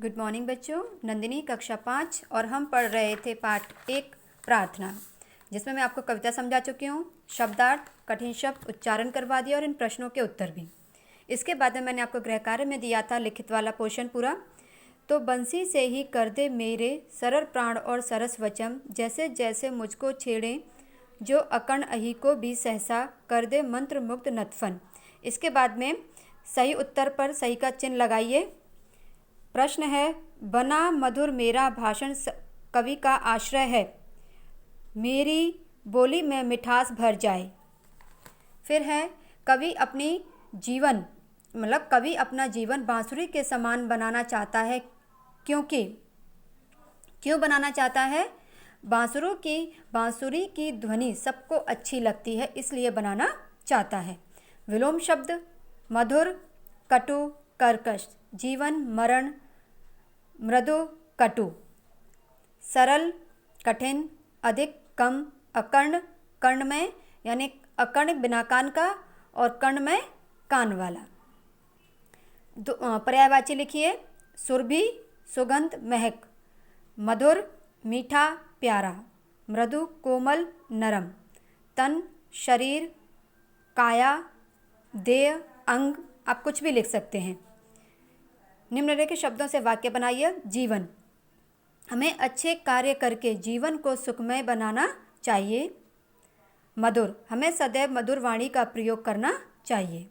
Good morning बच्चों। नंदिनी कक्षा 5 और हम पढ़ रहे थे पाठ 1 प्रार्थना, जिसमें मैं आपको कविता समझा चुकी हूँ, शब्दार्थ, कठिन शब्द उच्चारण करवा दिया और इन प्रश्नों के उत्तर भी। इसके बाद में मैंने आपको गृह कार्य में दिया था लिखित वाला पोर्शन पूरा। तो बंसी से ही कर दे मेरे सरल प्राण और सरस वचन, जैसे जैसे मुझको छेड़े जो अकर्ण अहि को भी सहसा कर दे मंत्र मुग्ध नतफन। इसके बाद में सही उत्तर पर सही का चिन्ह लगाइए। प्रश्न है, बना मधुर मेरा भाषण कवि का आश्रय है, मेरी बोली में मिठास भर जाए। फिर है, कवि अपना जीवन बांसुरी के समान बनाना चाहता है, क्यों बनाना चाहता है? बांसुरी की ध्वनि सबको अच्छी लगती है, इसलिए बनाना चाहता है। विलोम शब्द मधुर, कटु, कर्कश, जीवन, मरण, मृदु, कटु, सरल, कठिन, अधिक, कम, अकर्ण, कर्णमय यानी अकर्ण बिना कान का और कर्णमय कान वाला। पर्यायवाची लिखिए। सुरभि सुगंध महक, मधुर मीठा प्यारा, मृदु कोमल नरम, तन शरीर, काया देह अंग, आप कुछ भी लिख सकते हैं। निम्नलिखित शब्दों से वाक्य बनाइए। जीवन, हमें अच्छे कार्य करके जीवन को सुखमय बनाना चाहिए। मधुर, हमें सदैव मधुर वाणी का प्रयोग करना चाहिए।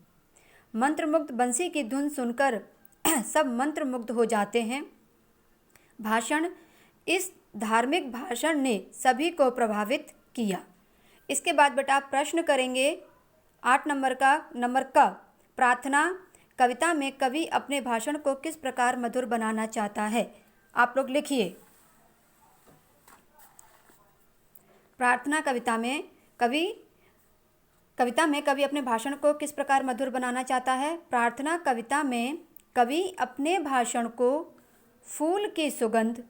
मंत्रमुग्ध, बंसी की धुन सुनकर सब मंत्रमुग्ध हो जाते हैं। भाषण, इस धार्मिक भाषण ने सभी को प्रभावित किया। इसके बाद बेटा आप प्रश्न करेंगे 8 नंबर का प्रार्थना कविता में कवि अपने भाषण को किस प्रकार मधुर बनाना चाहता है। आप लोग लिखिए। प्रार्थना कविता में कवि अपने भाषण को किस प्रकार मधुर बनाना चाहता है। प्रार्थना कविता में कवि अपने भाषण को फूल की सुगंध,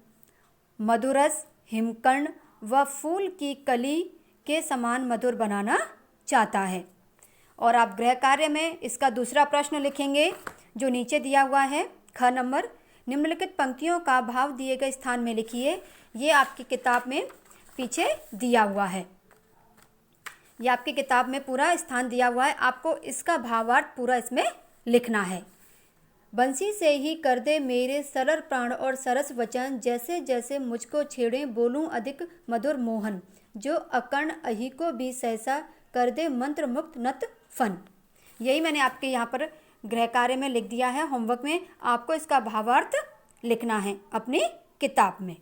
मधुरस, हिमकर्ण व फूल की कली के समान मधुर बनाना चाहता है। और आप गृह कार्य में इसका दूसरा प्रश्न लिखेंगे जो नीचे दिया हुआ है। ख नंबर, निम्नलिखित पंक्तियों का भाव दिए गए स्थान में लिखिए। ये आपकी किताब में पीछे दिया हुआ है, ये आपकी किताब में पूरा स्थान दिया हुआ है, आपको इसका भावार्थ पूरा इसमें लिखना है। बंसी से ही कर दे मेरे सरल प्राण और सरस वचन, जैसे जैसे मुझको छेड़े बोलूं अधिक मधुर मोहन, जो अकर्ण अहि को भी सहसा कर दे मंत्र मुक्त नत फन। यही मैंने आपके यहाँ पर गृह कार्य में लिख दिया है। होमवर्क में आपको इसका भावार्थ लिखना है अपनी किताब में।